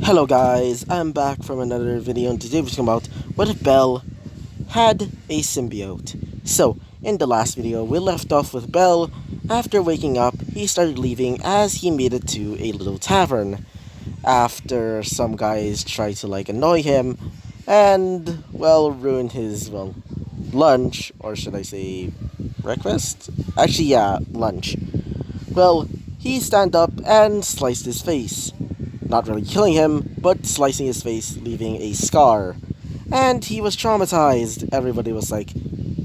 Hello guys, I'm back from another video and today we're talking about what if Belle had a symbiote. So, in the last video, we left off with Belle. After waking up, he started leaving as he made it to a little tavern. After some guys tried to annoy him and, ruin his, lunch, or should I say breakfast? Actually, yeah, lunch. Well, he stand up and sliced his face. Not really killing him, but slicing his face, leaving a scar. And he was traumatized. Everybody was like,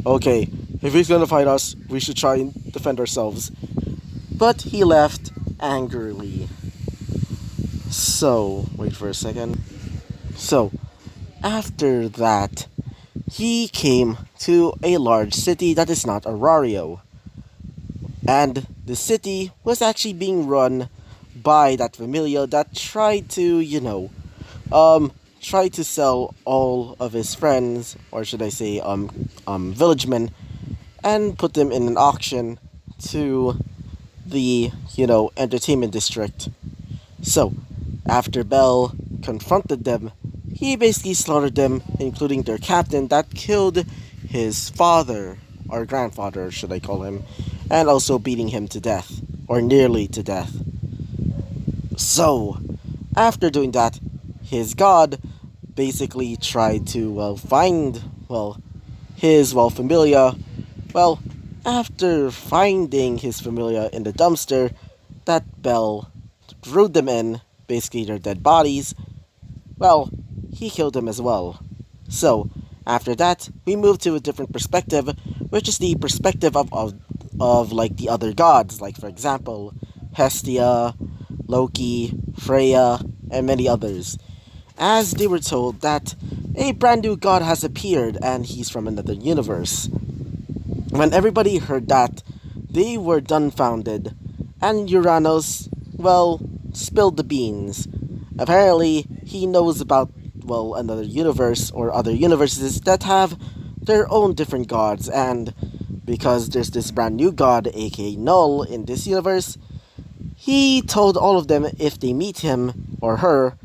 okay, if he's gonna fight us, we should try and defend ourselves. But he left angrily. So, wait for a second. So, after that, he came to a large city that is not Arario. And the city was actually being run by that familia that tried to, tried to sell all of his friends, or should I say, villagemen, and put them in an auction to the, entertainment district. So, after Bell confronted them, he basically slaughtered them, including their captain that killed his father, or grandfather, should I call him, and also beating him to death, or nearly to death. So, after doing that, his god basically tried to, find, his, familia. Well, after finding his familia in the dumpster, that Bell threw them in, basically their dead bodies, he killed them as well. So, after that, we move to a different perspective, which is the perspective of the other gods, like for example, Hestia, Loki, Freya, and many others, as they were told that a brand new god has appeared and he's from another universe. When everybody heard that, they were dumbfounded, and Uranus, spilled the beans. Apparently, he knows about, another universe or other universes that have their own different gods, and because there's this brand new god, aka Null, in this universe, he told all of them if they meet him or her,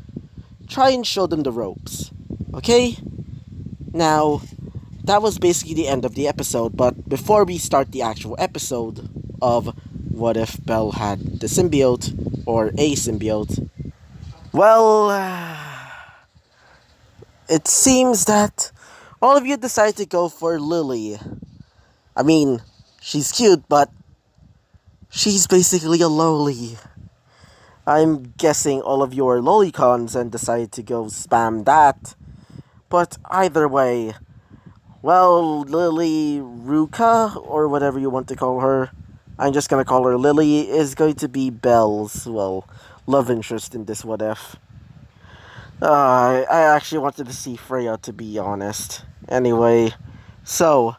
try and show them the ropes. Okay? Now, that was basically the end of the episode, but before we start the actual episode of what if Belle had the symbiote, or a symbiote, well, it seems that all of you decided to go for Lily. I mean, she's cute, but she's basically a loli. I'm guessing all of you are lolicons and decided to go spam that. But either way, Lily Ruka, or whatever you want to call her, I'm just gonna call her Lily, is going to be Belle's, love interest in this what if. I actually wanted to see Freya, to be honest. Anyway, so,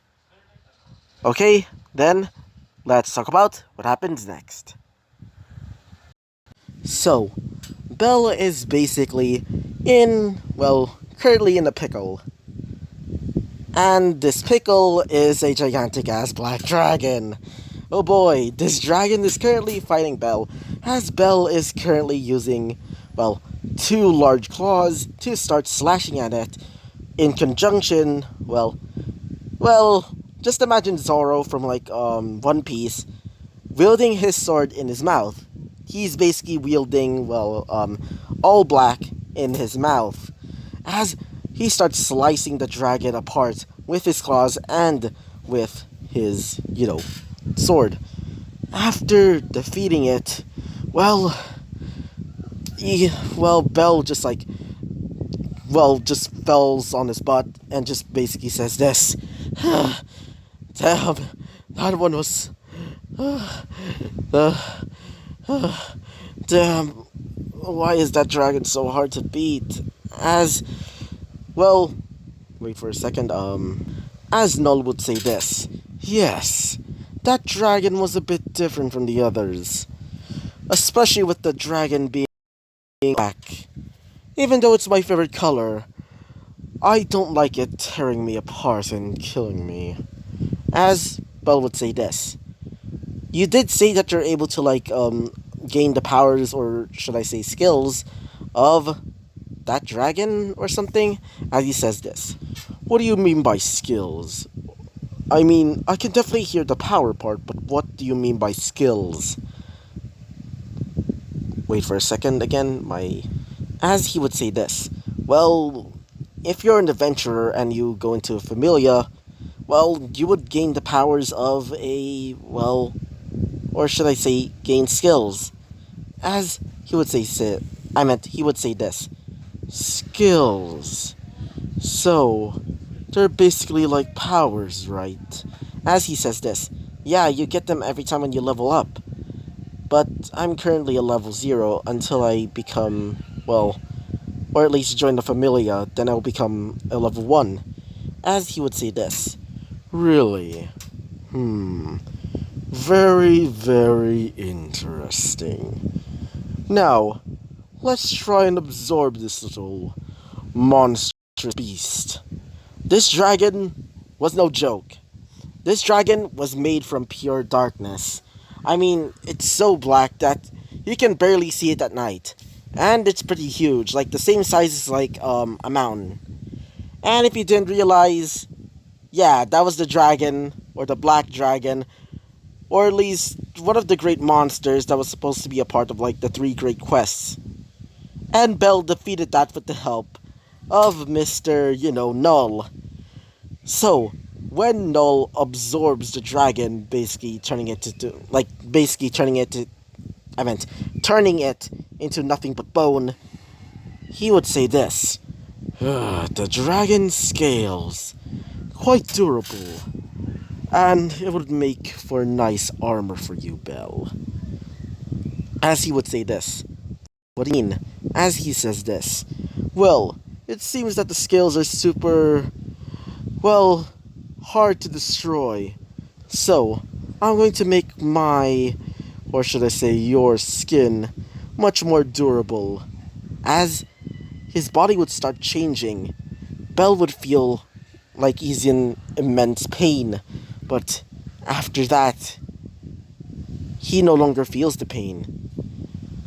okay, then, let's talk about what happens next. So, Belle is basically currently in a pickle. And this pickle is a gigantic ass black dragon. Oh boy, this dragon is currently fighting Belle, as Belle is currently using, two large claws to start slashing at it, in conjunction, just imagine Zoro from One Piece, wielding his sword in his mouth. He's basically wielding, all black in his mouth, as he starts slicing the dragon apart with his claws and with his, sword. After defeating it, Belle just just falls on his butt and just basically says this. Damn, that one was, damn, why is that dragon so hard to beat? As, wait for a second, as Null would say this. Yes, that dragon was a bit different from the others. Especially with the dragon being black. Even though it's my favorite color, I don't like it tearing me apart and killing me. As Belle would say this. You did say that you're able to gain the powers, or should I say skills, of that dragon or something, as he says this. What do you mean by skills? I mean, I can definitely hear the power part, but what do you mean by skills? Wait for a second again, As he would say this. Well, if you're an adventurer and you go into a familia, well, you would gain the powers of a, well, or should I say, gain skills. As he would say, he would say this. Skills. So, they're basically like powers, right? As he says this. Yeah, you get them every time when you level up. But I'm currently a level 0 until I become, well, or at least join the familia, then I'll become a level 1. As he would say this. Really? Very, very interesting. Now, let's try and absorb this little monstrous beast. This dragon was no joke. This dragon was made from pure darkness. I mean, it's so black that you can barely see it at night. And it's pretty huge, like the same size as like a mountain. And if you didn't realize, yeah, that was the dragon, or the black dragon, or at least one of the great monsters that was supposed to be a part of like the 3 great quests. And Belle defeated that with the help of Mr. Null. So, when Null absorbs the dragon, turning it into nothing but bone, he would say this. The dragon scales. Quite durable. And it would make for nice armor for you, Belle. As he would say this. What do you mean? As he says this. Well, it seems that the scales are super, well, hard to destroy. So, I'm going to make my, or should I say your skin, much more durable. As his body would start changing, Belle would feel like he's in immense pain. But after that, he no longer feels the pain.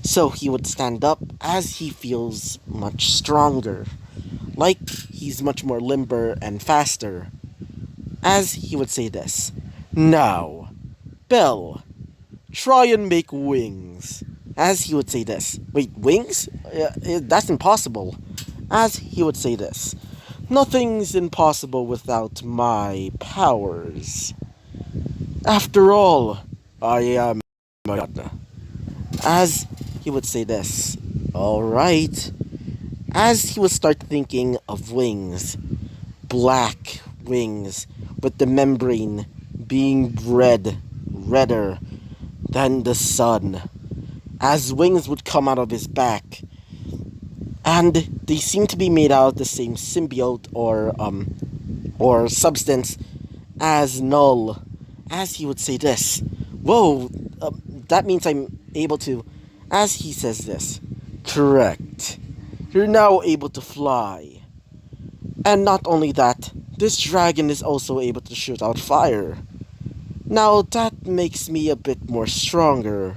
So he would stand up as he feels much stronger. Like he's much more limber and faster. As he would say this. Now, Belle, try and make wings. As he would say this. Wait, wings? That's impossible. As he would say this. Nothing's impossible without my powers. After all, I am a god. As he would say this. Alright. As he would start thinking of wings. Black wings with the membrane being redder than the sun. As wings would come out of his back. And they seem to be made out of the same symbiote or substance as Null. As he would say this. Whoa, that means I'm able to. As he says this. Correct. You're now able to fly. And not only that, this dragon is also able to shoot out fire. Now that makes me a bit more stronger.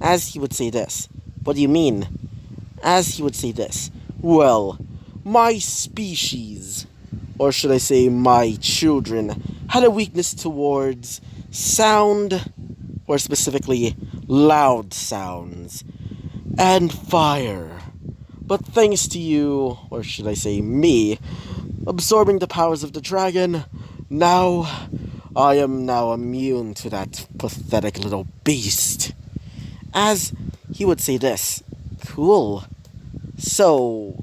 As he would say this. What do you mean? As he would say this. Well, my species, or should I say my children, had a weakness towards sound, or specifically loud sounds, and fire. But thanks to you, or should I say me, absorbing the powers of the dragon, now I am now immune to that pathetic little beast. As he would say this. Cool. So,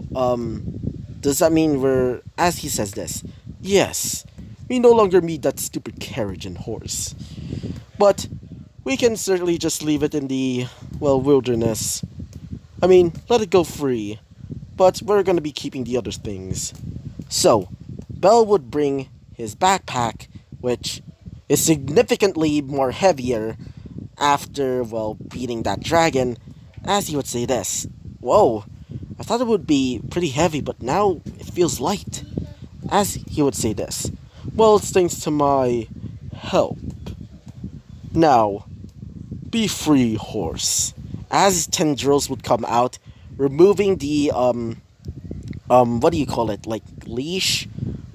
does that mean as he says this, yes, we no longer need that stupid carriage and horse. But we can certainly just leave it in the, well, wilderness. I mean, let it go free. But we're gonna be keeping the other things. So, Belle would bring his backpack, which is significantly more heavier after, well, beating that dragon, as he would say this. Whoa, I thought it would be pretty heavy, but now it feels light. As he would say this. Well, it's thanks to my help. Now, be free, horse. as tendrils would come out, removing the what do you call it, like leash,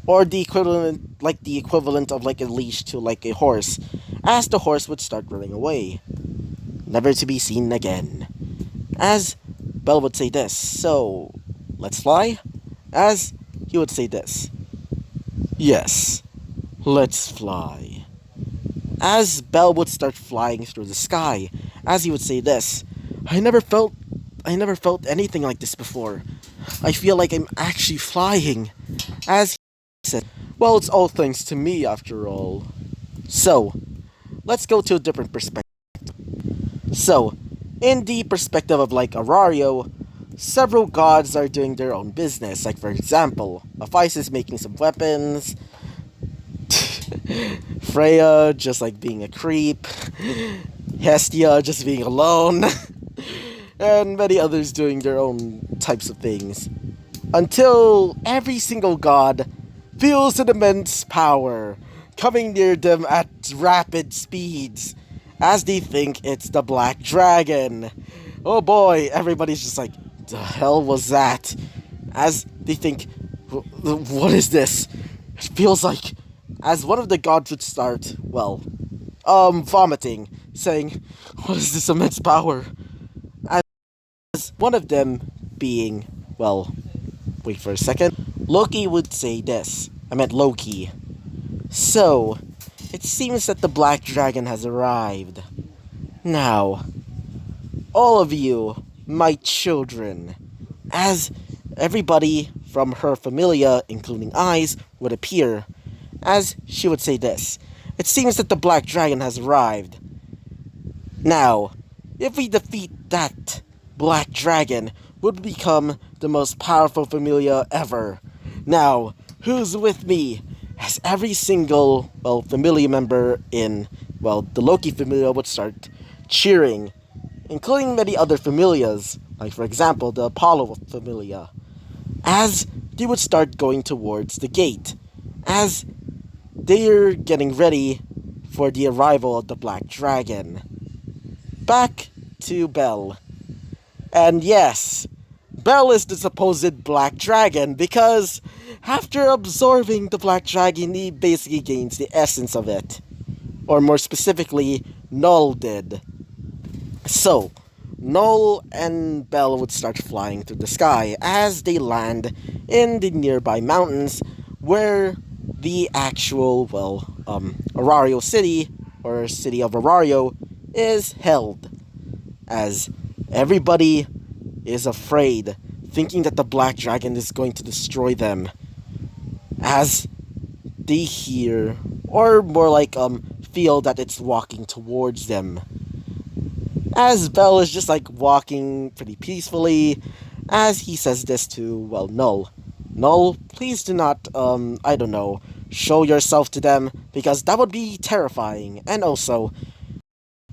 or the equivalent of like a leash to like a horse, as the horse would start running away, never to be seen again. As Bell would say this, so let's fly? As he would say this, yes, let's fly. As Bell would start flying through the sky, as he would say this, I never felt I never felt anything like this before. I feel like I'm actually flying. As he said, well, it's all thanks to me after all. So, let's go to a different perspective. So, in the perspective of like Arario, several gods are doing their own business. Like for example, Apphis is making some weapons, Freya just like being a creep, Hestia just being alone, and many others doing their own types of things. Until every single god feels an immense power coming near them at rapid speeds, as they think it's the Black Dragon. Oh boy, everybody's just like, the hell was that? As they think, what is this? It feels like, as one of the gods would start, well, vomiting, saying, what is this immense power? As one of them being, well, wait for a second, Loki would say this. I meant Loki. So, it seems that the Black Dragon has arrived. Now, all of you, my children, as everybody from her familia, including Eyes, would appear, as she would say this. It seems that the Black Dragon has arrived. Now, if we defeat that Black Dragon, would become the most powerful familia ever. Now, who's with me? As every single, well, familia member in, well, the Loki familia would start cheering, including many other familias, like for example, the Apollo familia, as they would start going towards the gate, as they're getting ready for the arrival of the Black Dragon. Back to Bell. And yes, Bell is the supposed Black Dragon because after absorbing the Black Dragon, he basically gains the essence of it. Or more specifically, Null did. So, Null and Bell would start flying through the sky as they land in the nearby mountains where the actual, well, Arario City, or City of Arario, is held. As everybody is afraid, thinking that the Black Dragon is going to destroy them. As they hear, or more like, feel that it's walking towards them. As Bell is just like walking pretty peacefully, as he says this to, well, Null. Null, please do not, I don't know, show yourself to them, because that would be terrifying. And also,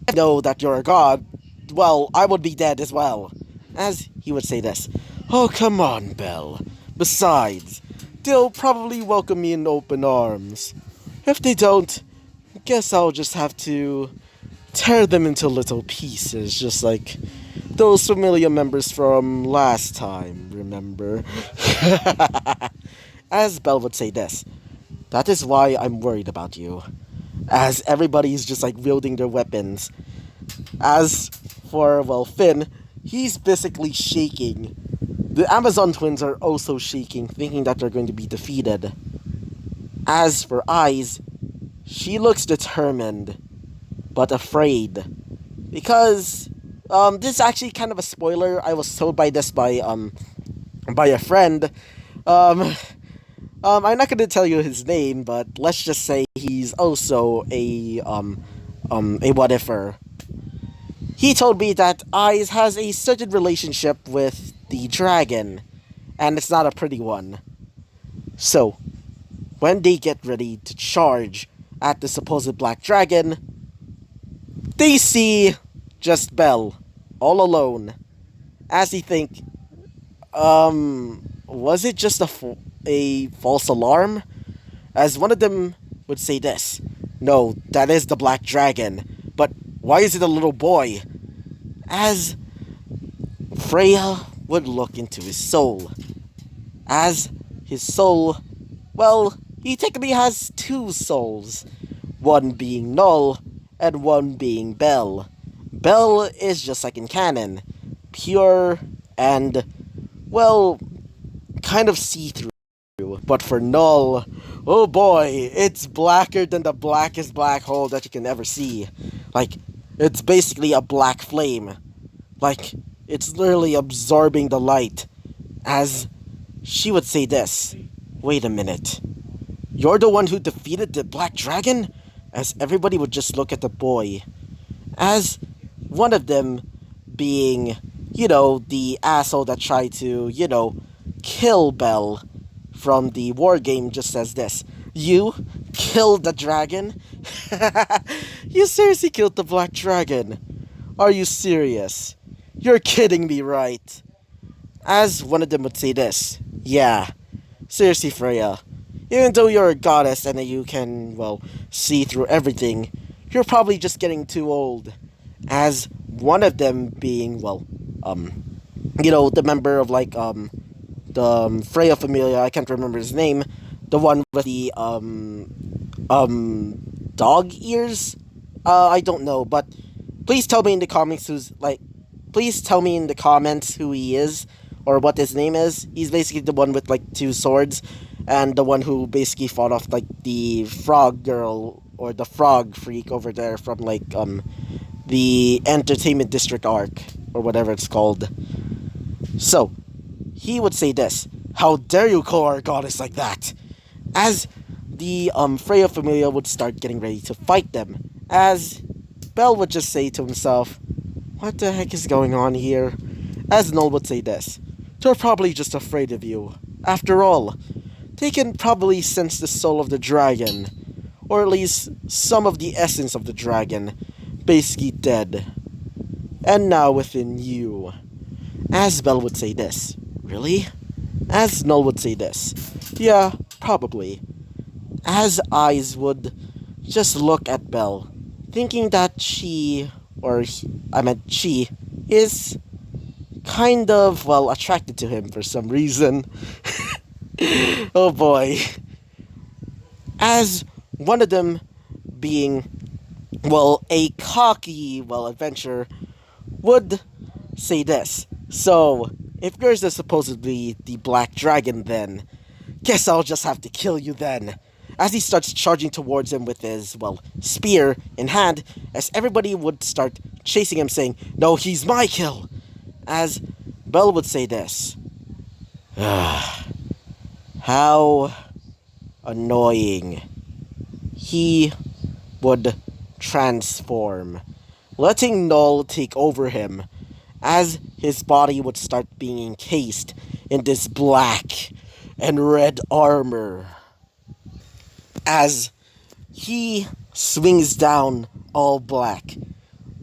if I know that you're a god, well, I would be dead as well. As he would say this. Oh, come on, Bell. Besides, they'll probably welcome me in open arms. If they don't, guess I'll just have to tear them into little pieces, just like those familiar members from last time, remember? As Bell would say this, that is why I'm worried about you. As everybody's just like wielding their weapons. As for, well, Finn, he's basically shaking. The Amazon twins are also shaking, thinking that they're going to be defeated. As for Eyes, she looks determined, but afraid. Because, this is actually kind of a spoiler. I was told by this by a friend. I'm not going to tell you his name, but let's just say he's also a what-ifer. He told me that Eyes has a certain relationship with the dragon, and it's not a pretty one. So, when they get ready to charge at the supposed Black Dragon, they see just Bell, all alone, as they think, was it just a false alarm? As one of them would say this, no, that is the Black Dragon, but why is it a little boy? As Freya would look into his soul, as his soul, well, he technically has two souls, one being Null and one being Bell. Bell is just like in canon, pure and, well, kind of see through. But for Null, oh boy, it's blacker than the blackest black hole that you can ever see. Like, it's basically a black flame. Like, it's literally absorbing the light. As she would say this, wait a minute. You're the one who defeated the Black Dragon? As everybody would just look at the boy. As one of them being, the asshole that tried to, kill Belle from the war game just says this. You killed the dragon? You seriously killed the Black Dragon? Are you serious? You're kidding me, right? As one of them would say this. Yeah, seriously, Freya. Even though you're a goddess and that you can, well, see through everything, you're probably just getting too old. As one of them being, well, the member of, like, the Freya Familia, I can't remember his name, the one with the, dog ears? I don't know, but please tell me in the comments please tell me in the comments who he is, or what his name is. He's basically the one with, like, two swords, and the one who basically fought off, like, the frog girl, or the frog freak over there from, like, the Entertainment District arc, or whatever it's called. So, he would say this. How dare you call our goddess like that? As the Freya Familia would start getting ready to fight them. As Bell would just say to himself, what the heck is going on here? As Null would say this. They're probably just afraid of you. After all, they can probably sense the soul of the dragon. Or at least some of the essence of the dragon. Basically dead. And now within you. As Bell would say this. Really? As Null would say this. Yeah, probably. As eyes would just look at Bell, thinking that she is kind of, well, attracted to him for some reason. Oh boy. As one of them being, well, a cocky, well, adventurer, would say this. So, if yours is supposedly the Black Dragon then, guess I'll just have to kill you then. As he starts charging towards him with his, well, spear in hand, as everybody would start chasing him saying, no, he's my kill. As Bell would say this. How annoying. He would transform, letting Null take over him, as his body would start being encased in this black and red armor. As he swings down all black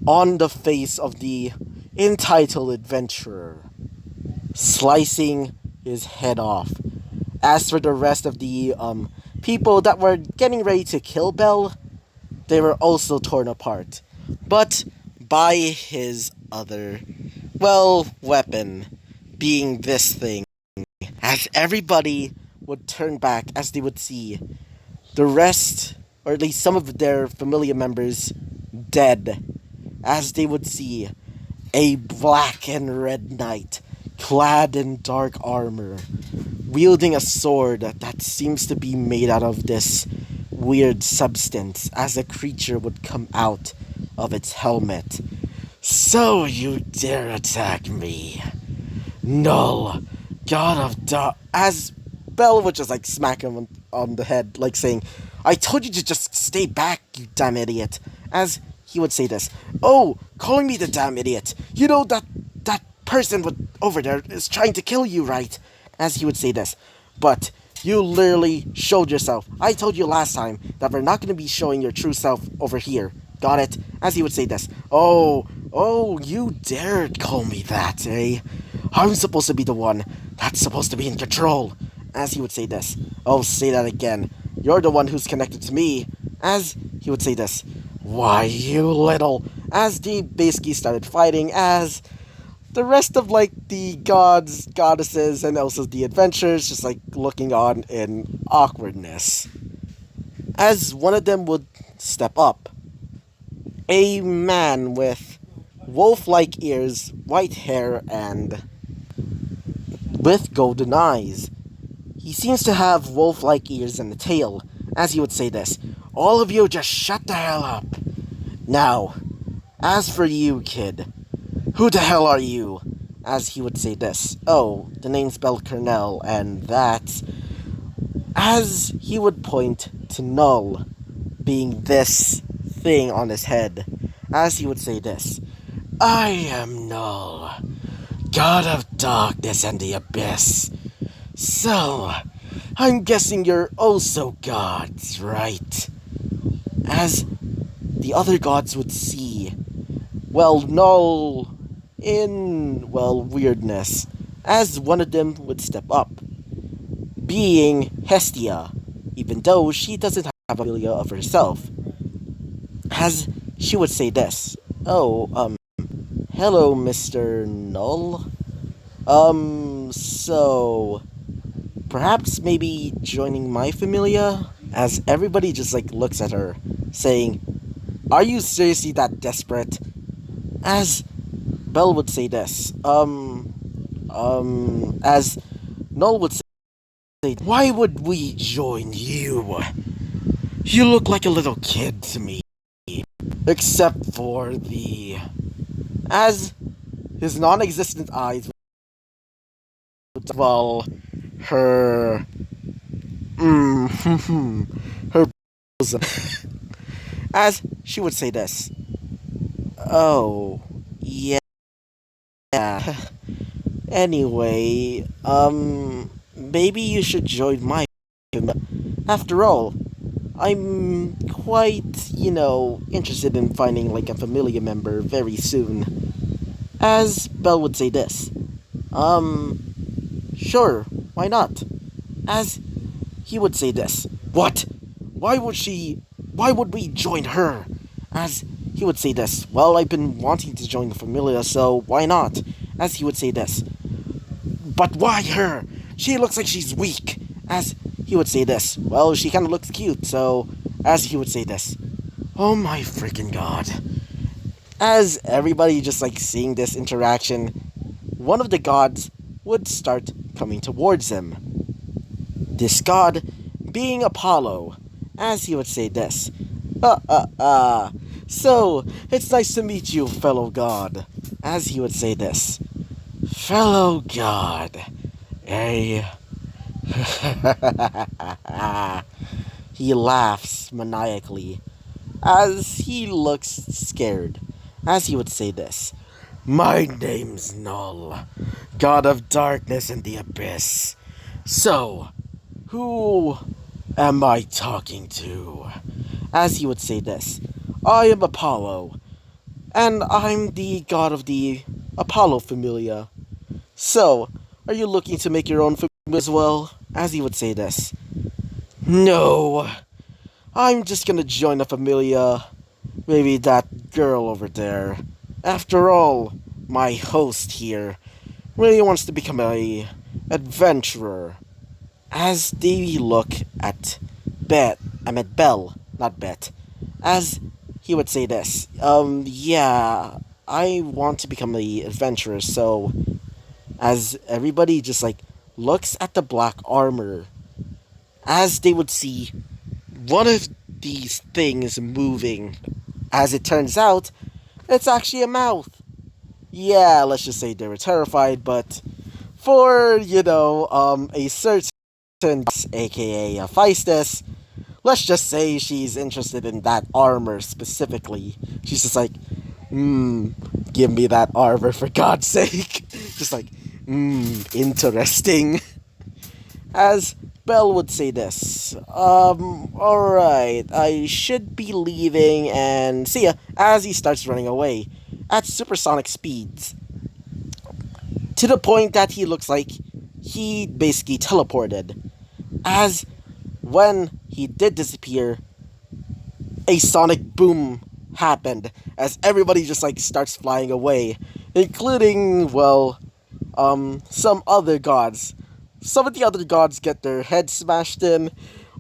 on the face of the entitled adventurer, slicing his head off. As for the rest of the people that were getting ready to kill Bell, they were also torn apart, but by his other, well, weapon, being this thing. As everybody would turn back as they would see the rest, or at least some of their familiar members, dead, as they would see a black and red knight clad in dark armor, wielding a sword that seems to be made out of this weird substance, as a creature would come out of its helmet. So you dare attack me, Null, god of as Bell would just, like, smack him on the head, like saying, I told you to just stay back, you damn idiot. As he would say this, oh, calling me the damn idiot. You know that person over there is trying to kill you, right? As he would say this, but you literally showed yourself. I told you last time that we're not going to be showing your true self over here. Got it? As he would say this, oh, you dared call me that, eh? I'm supposed to be the one that's supposed to be in control. As he would say this, oh, say that again. You're the one who's connected to me. As he would say this, why, you little. As they basically started fighting, as the rest of like the gods, goddesses, and also the adventurers just like looking on in awkwardness. As one of them would step up, a man with wolf like ears, white hair, and with golden eyes. He seems to have wolf like ears and a tail, as he would say this. All of you just shut the hell up. Now, as for you, kid, who the hell are you? As he would say this. Oh, the name's Bell Cornell, and that's. As he would point to Null being this thing on his head. As he would say this. I am Null, God of Darkness and the Abyss. So, I'm guessing you're also gods, right? As the other gods would see, well, Null in, well, weirdness, as one of them would step up, being Hestia, even though she doesn't have a familia of herself, as she would say this. Oh, hello, Mr. Null. So perhaps maybe joining my familia? As everybody just like looks at her, saying, are you seriously that desperate? As Belle would say this, as Null would say, why would we join you? You look like a little kid to me. Except for the. As his non existent eyes would, well, her. Her. As she would say this. Oh, yeah. Anyway, maybe you should join my team. After all, I'm quite, interested in finding like a familiar member very soon. As Belle would say this. Sure, why not? As he would say this. What? Why would she? Why would we join her? As he would say this. Well, I've been wanting to join the familia, so why not? As he would say this. But why her? She looks like she's weak. As he would say this. Well, she kind of looks cute, so as he would say this. Oh my freaking god. As everybody just like seeing this interaction, one of the gods would start coming towards him. This god being Apollo, as he would say this. So, it's nice to meet you, fellow god. As he would say this. Fellow god. Eh. He laughs maniacally as he looks scared. As he would say this. My name's Null, God of Darkness and the Abyss. So, who am I talking to? As he would say this. I am Apollo, and I'm the god of the Apollo Familia. So, are you looking to make your own familia as well? As he would say this. No, I'm just gonna join a familia. Maybe that girl over there. After all, my host here really wants to become a adventurer. As they look at Belle, not Bet, as he would say this, yeah, I want to become a adventurer, so as everybody just like looks at the black armor, as they would see one of these things moving, as it turns out, it's actually a mouth. Yeah, let's just say they were terrified, but for, a certain aka Feistus, let's just say she's interested in that armor specifically. She's just like, give me that armor for God's sake. Just like, interesting. As Belle would say this, alright, I should be leaving and see ya, as he starts running away at supersonic speeds. To the point that he looks like he basically teleported. As when he did disappear, a sonic boom happened as everybody just like starts flying away. including, well, some other gods. Some of the other gods get their heads smashed in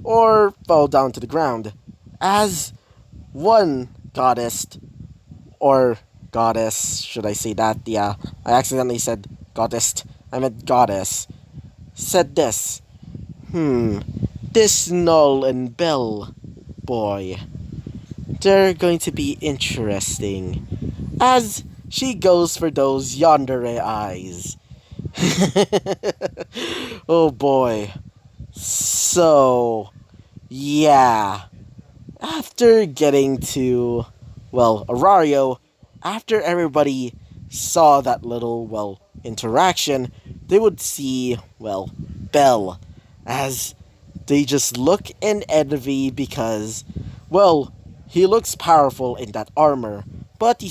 or fall down to the ground. As one goddess, or goddess, should I say that? Yeah, I accidentally said goddess. I meant goddess. Said this. This Null and Bell boy. They're going to be interesting. As she goes for those yandere eyes. Oh boy. So, yeah. After getting to, well, Arario, after everybody saw that little, well, interaction, they would see, well, Belle, as they just look in envy because, well, he looks powerful in that armor, but he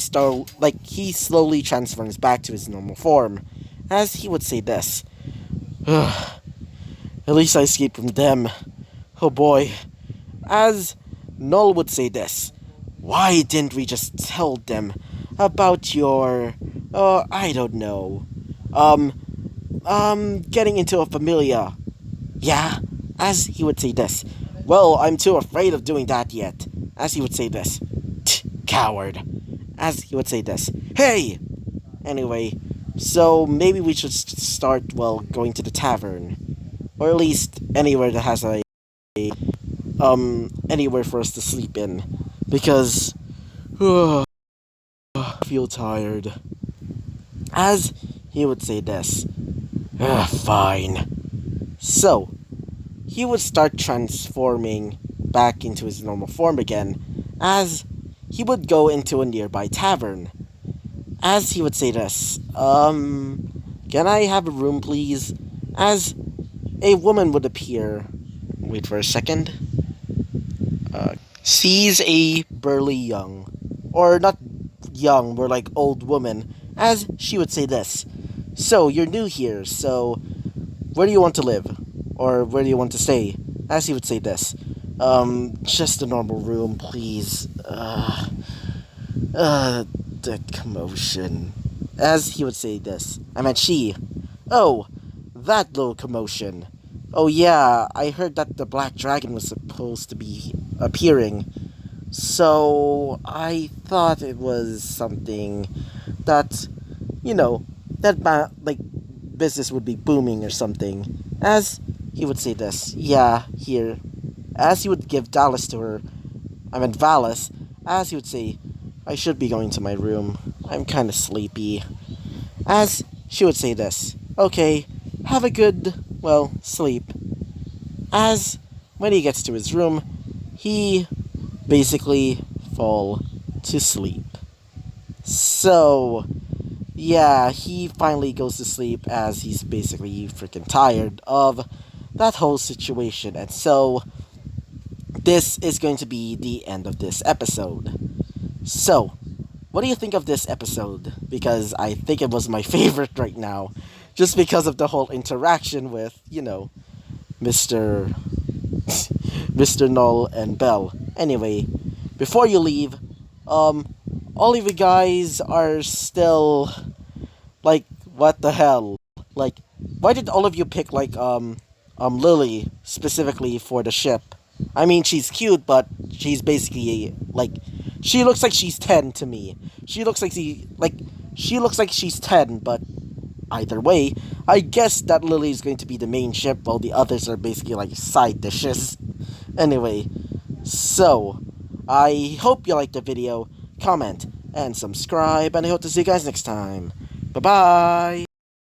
slowly transforms back to his normal form, as he would say this. At least I escaped from them. Oh boy. As Null would say this. Why didn't we just tell them about your, I don't know, getting into a familia? Yeah, as he would say this. Well, I'm too afraid of doing that yet. As he would say this. Coward. As he would say this. Hey! Anyway, so maybe we should start, well, going to the tavern. Or at least anywhere that has anywhere for us to sleep in. Because, I feel tired. As he would say this. Fine. So, he would start transforming back into his normal form again, as he would go into a nearby tavern. As he would say this, can I have a room please? As a woman would appear. Wait for a second. Sees a burly young, or not young, more like old woman, as she would say this. So, you're new here, so where do you want to live? Or where do you want to stay? As he would say this. Just a normal room, please. The commotion. As he would say this. I meant she. Oh, that little commotion. Oh yeah, I heard that the black dragon was supposed to be appearing. So, I thought it was something that, like, business would be booming or something. As he would say this. Yeah, here. As he would give Dallas to her, I meant Valis, as he would say, I should be going to my room. I'm kind of sleepy. As she would say this. Okay, have a good, well, sleep. As when he gets to his room, he basically fall to sleep. So, yeah, he finally goes to sleep as he's basically freaking tired of that whole situation. And so, this is going to be the end of this episode. So, what do you think of this episode? Because I think it was my favorite right now. Just because of the whole interaction with, Mr. Mr. Null and Bell. Anyway, before you leave, all of you guys are still, like, what the hell? Like, why did all of you pick, like, Lily specifically for the ship? I mean, she's cute, but she's basically, like, she looks like she's 10 to me. She looks like she looks like she's 10, but either way, I guess that Lily is going to be the main ship while the others are basically like side dishes. Anyway, so, I hope you liked the video, comment, and subscribe, and I hope to see you guys next time. Bye-bye!